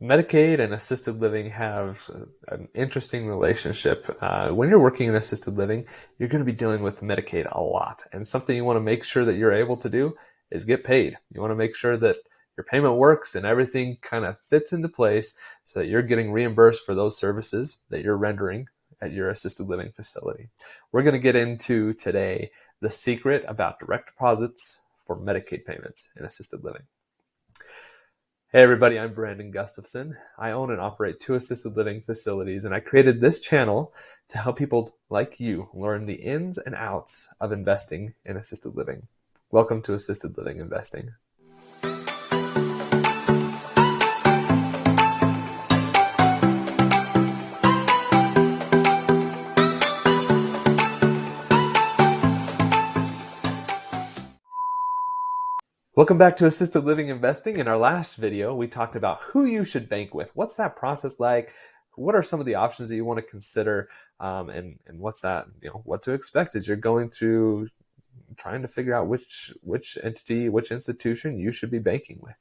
Medicaid and assisted living have an interesting relationship. When you're working in assisted living, you're going to be dealing with Medicaid a lot. And something you want to make sure that you're able to do is get paid. You want to make sure that your payment works and everything kind of fits into place so that you're getting reimbursed for those services that you're rendering at your assisted living facility. We're going to get into today the secret about direct deposits for Medicaid payments in assisted living. Hey everybody, I'm Brandon Gustafson. I own and operate 2 assisted living facilities, and I created this channel to help people like you learn the ins and outs of investing in assisted living. Welcome to Assisted Living Investing. Welcome back to Assisted Living Investing. In our last video, we talked about who you should bank with. What's that process like? What are some of the options that you want to consider? And what's that, what to expect as you're going through trying to figure out which entity, which institution you should be banking with.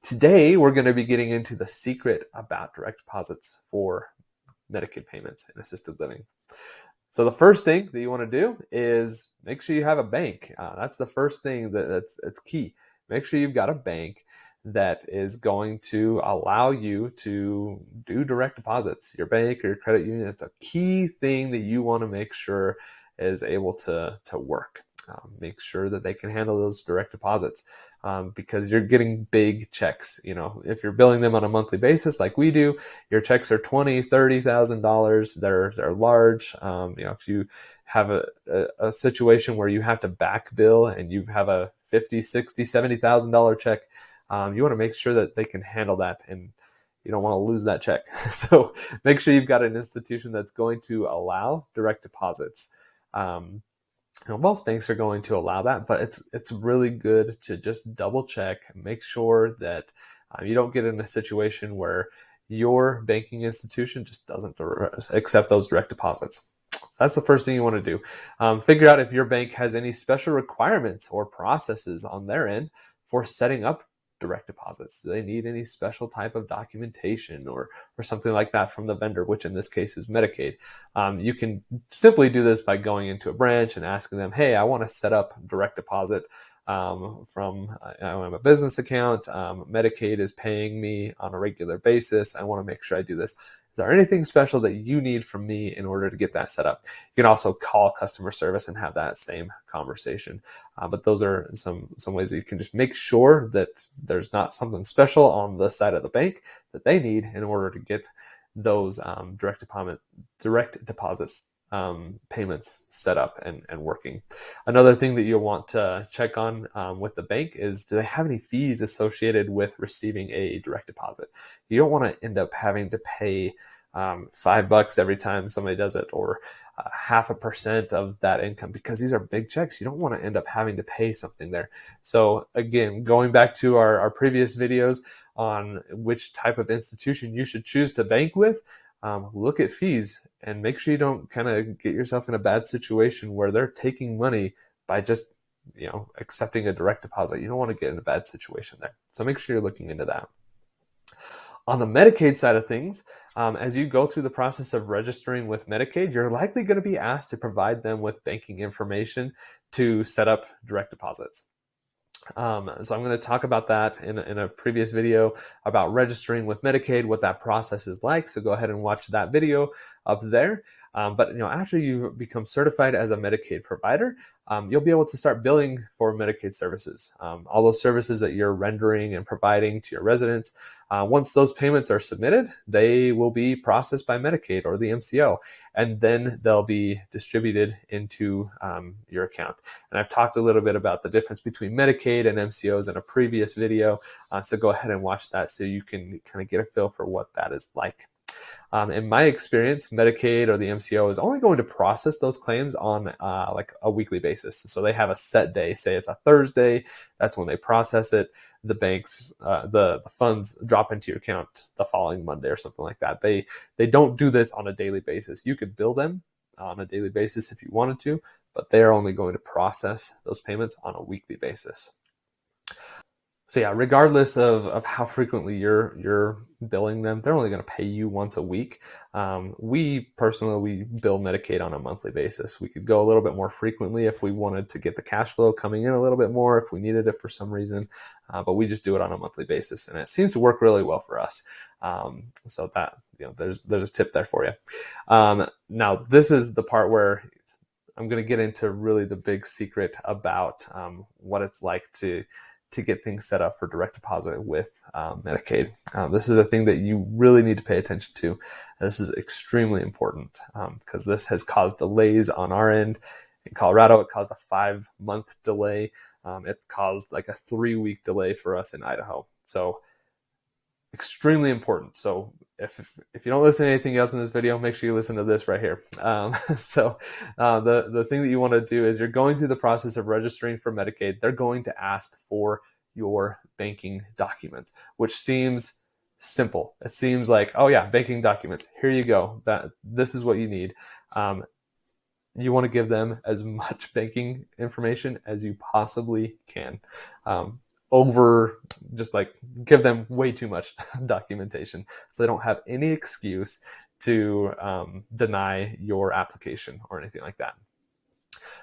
Today, we're going to be getting into the secret about direct deposits for Medicaid payments in assisted living. So the first thing that you want to do is make sure you have a bank. That's the first thing that's key. Make sure you've got a bank that is going to allow you to do direct deposits. Your bank or your credit union, it's a key thing that you want to make sure is able to work. Make sure that they can handle those direct deposits because you're getting big checks. If you're billing them on a monthly basis like we do, your checks are $20,000, $30,000. They're large. If you have a situation where you have to back bill and you have a $50,000, $60,000, $70,000 check, you want to make sure that they can handle that, and you don't want to lose that check. So make sure you've got an institution that's going to allow direct deposits. Most banks are going to allow that, but it's really good to just double check and make sure that you don't get in a situation where your banking institution just doesn't accept those direct deposits. So that's the first thing you want to do. Figure out if your bank has any special requirements or processes on their end for setting up direct deposits. Do they need any special type of documentation or something like that from the vendor, which in this case is Medicaid? You can simply do this by going into a branch and asking them, hey, I want to set up direct deposit from I have a business account. Medicaid is paying me on a regular basis. I want to make sure I do this. Is there anything special that you need from me in order to get that set up? You can also call customer service and have that same conversation. But those are some ways that you can just make sure that there's not something special on the side of the bank that they need in order to get those direct deposits payments set up and working. Another thing that you'll want to check on with the bank is, do they have any fees associated with receiving a direct deposit? You don't want to end up having to pay $5 every time somebody does it, or 0.5% of that income, because these are big checks. You don't want to end up having to pay something there. So again, going back to our previous videos on which type of institution you should choose to bank with, look at fees and make sure you don't kind of get yourself in a bad situation where they're taking money by just accepting a direct deposit. You don't want to get in a bad situation there. So make sure you're looking into that. On the Medicaid side of things, as you go through the process of registering with Medicaid, you're likely going to be asked to provide them with banking information to set up direct deposits. So I'm going to talk about that in a previous video about registering with Medicaid, what that process is like. So go ahead and watch that video up there. But after you become certified as a Medicaid provider, you'll be able to start billing for Medicaid services. All those services that you're rendering and providing to your residents, once those payments are submitted, they will be processed by Medicaid or the MCO, and then they'll be distributed into your account. And I've talked a little bit about the difference between Medicaid and MCOs in a previous video, so go ahead and watch that so you can kind of get a feel for what that is like. In my experience, Medicaid or the MCO is only going to process those claims on like a weekly basis. So they have a set day. Say it's a Thursday, that's when they process it. The banks, the funds drop into your account the following Monday or something like that. They don't do this on a daily basis. You could bill them on a daily basis if you wanted to, but they're only going to process those payments on a weekly basis. So yeah, regardless of how frequently you're billing them, they're only going to pay you once a week. We personally, we bill Medicaid on a monthly basis. We could go a little bit more frequently if we wanted to get the cash flow coming in a little bit more, if we needed it for some reason, but we just do it on a monthly basis, and it seems to work really well for us. So that, there's a tip there for you. Now this is the part where I'm going to get into really the big secret about what it's like to get things set up for direct deposit with Medicaid. This is a thing that you really need to pay attention to. This is extremely important because this has caused delays on our end. In Colorado, it caused a 5-month delay. It caused like a 3-week delay for us in Idaho. So extremely important. So if you don't listen to anything else in this video, make sure you listen to this right here. The thing that you want to do is you're going through the process of registering for Medicaid. They're going to ask for your banking documents, which seems simple. It seems like, oh yeah, banking documents. Here you go. This is what you need. You want to give them as much banking information as you possibly can. Just like give them way too much documentation so they don't have any excuse to deny your application or anything like that.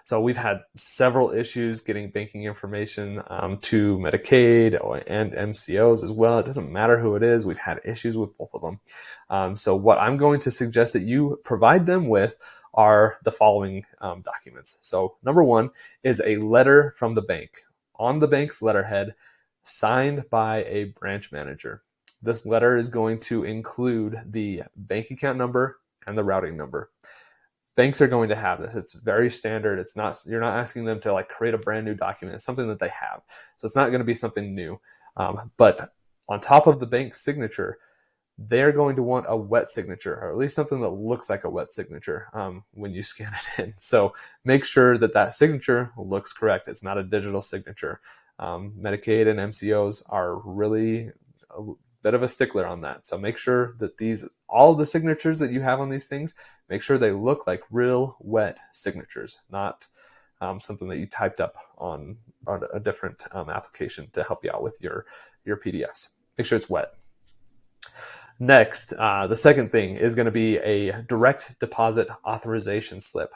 So we've had several issues getting banking information to Medicaid and MCOs as well. It doesn't matter who it is. We've had issues with both of them. So what I'm going to suggest that you provide them with are the following documents. So number one is a letter from the bank on the bank's letterhead, signed by a branch manager. This letter is going to include the bank account number and the routing number. Banks are going to have this. It's very standard. You're not asking them to like create a brand new document. It's something that they have. So it's not going to be something new. But on top of the bank's signature, they're going to want a wet signature, or at least something that looks like a wet signature when you scan it in. So make sure that signature looks correct. It's not a digital signature. Medicaid and MCOs are really a bit of a stickler on that. So make sure that all the signatures that you have on these things, make sure they look like real wet signatures, not something that you typed up on a different application to help you out with your PDFs. Make sure it's wet. Next, the second thing is going to be a direct deposit authorization slip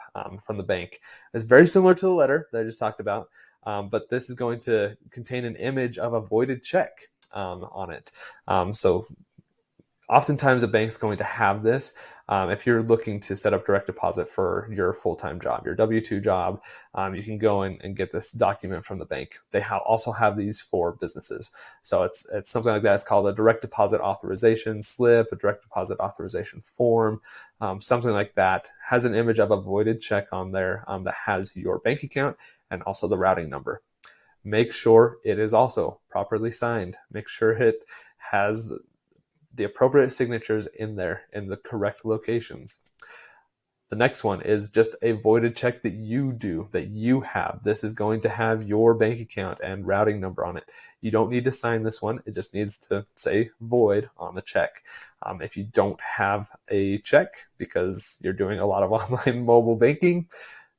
from the bank. It's very similar to the letter that I just talked about, but this is going to contain an image of a voided check on it. So oftentimes a bank's going to have this. If you're looking to set up direct deposit for your full-time job, your W-2 job, you can go and get this document from the bank. They also have these for businesses. So it's something like that. It's called a direct deposit authorization slip, a direct deposit authorization form, something like that. Has an image of a voided check on there that has your bank account and also the routing number. Make sure it is also properly signed. Make sure it has the appropriate signatures in there in the correct locations. The next one is just a voided check that you have. This is going to have your bank account and routing number on it. You don't need to sign this one. It just needs to say void on the check. If you don't have a check because you're doing a lot of online mobile banking,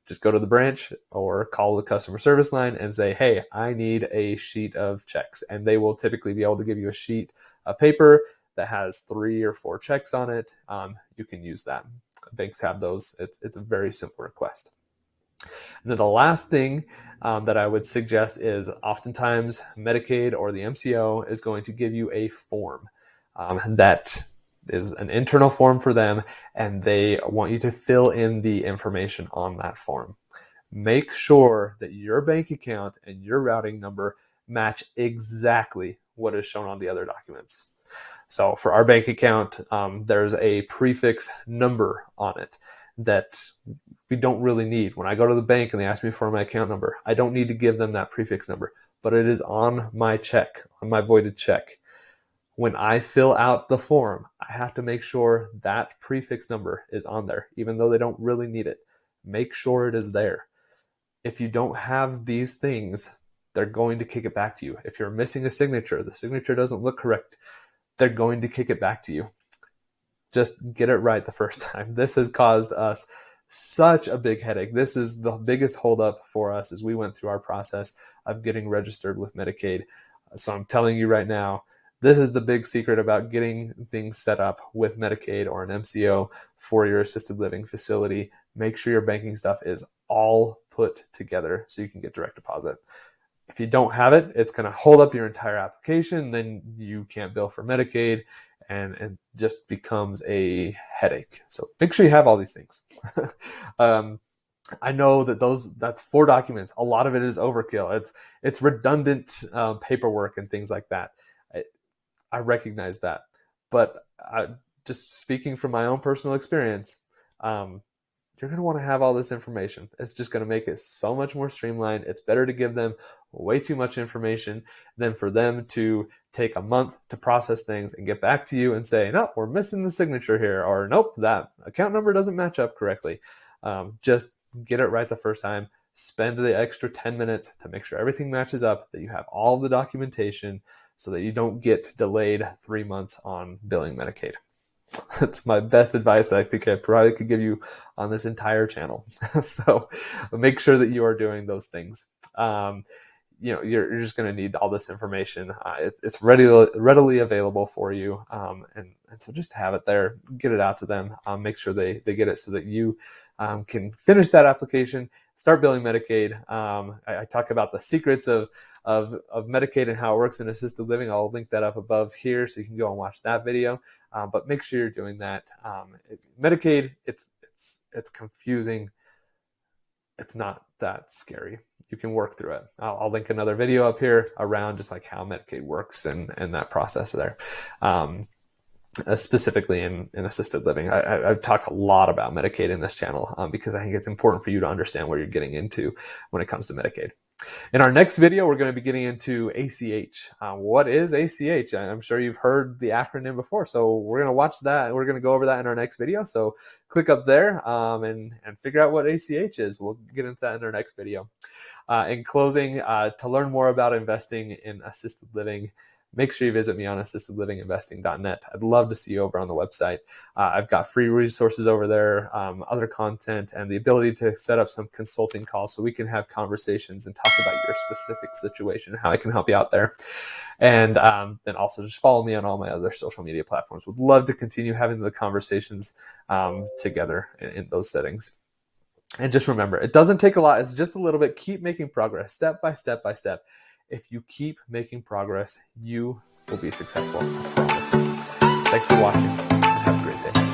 just go to the branch or call the customer service line and say, hey, I need a sheet of checks. And they will typically be able to give you a sheet of paper that has 3 or 4 checks on it. You can use that. Banks have those. It's a very simple request. And then the last thing that I would suggest is oftentimes Medicaid or the MCO is going to give you a form that is an internal form for them, and they want you to fill in the information on that form. Make sure that your bank account and your routing number match exactly what is shown on the other documents. So for our bank account, there's a prefix number on it that we don't really need. When I go to the bank and they ask me for my account number, I don't need to give them that prefix number, but it is on my check, on my voided check. When I fill out the form, I have to make sure that prefix number is on there, even though they don't really need it. Make sure it is there. If you don't have these things, they're going to kick it back to you. If you're missing a signature, the signature doesn't look correct, they're going to kick it back to you. Just get it right the first time. This has caused us such a big headache. This is the biggest holdup for us as we went through our process of getting registered with Medicaid. So I'm telling you right now, this is the big secret about getting things set up with Medicaid or an MCO for your assisted living facility. Make sure your banking stuff is all put together so you can get direct deposit. If you don't have it, it's going to hold up your entire application. Then you can't bill for Medicaid, and it just becomes a headache. So make sure you have all these things. I know that that's 4 documents. A lot of it is overkill. It's redundant paperwork and things like that. I recognize that, but just speaking from my own personal experience, you're going to want to have all this information. It's just going to make it so much more streamlined. It's better to give them way too much information than for them to take a month to process things and get back to you and say, nope, we're missing the signature here, or nope, that account number doesn't match up correctly. Just get it right the first time. Spend the extra 10 minutes to make sure everything matches up, that you have all the documentation so that you don't get delayed 3 months on billing Medicaid. That's my best advice I think I probably could give you on this entire channel. So make sure that you are doing those things. You're just going to need all this information. It's readily available for you. And so just have it there, get it out to them, make sure they get it so that you can finish that application, start billing Medicaid. I talk about the secrets of Medicaid and how it works in assisted living. I'll link that up above here so you can go and watch that video. But make sure you're doing that. Medicaid, it's confusing. It's not that scary. You can work through it. I'll link another video up here around just like how Medicaid works and that process there. Specifically in assisted living. I've talked a lot about Medicaid in this channel because I think it's important for you to understand what you're getting into when it comes to Medicaid. In our next video, we're going to be getting into ACH. What is ACH? I'm sure you've heard the acronym before, so we're going to watch that. We're going to go over that in our next video. So click up there and figure out what ACH is. We'll get into that in our next video. In closing, to learn more about investing in assisted living, make sure you visit me on assistedlivinginvesting.net. I'd love to see you over on the website. I've got free resources over there, other content, and the ability to set up some consulting calls so we can have conversations and talk about your specific situation and how I can help you out there. And then also just follow me on all my other social media platforms. Would love to continue having the conversations together in those settings. And just remember, it doesn't take a lot. It's just a little bit. Keep making progress, step by step by step. If you keep making progress, you will be successful, I promise. Thanks for watching, and have a great day.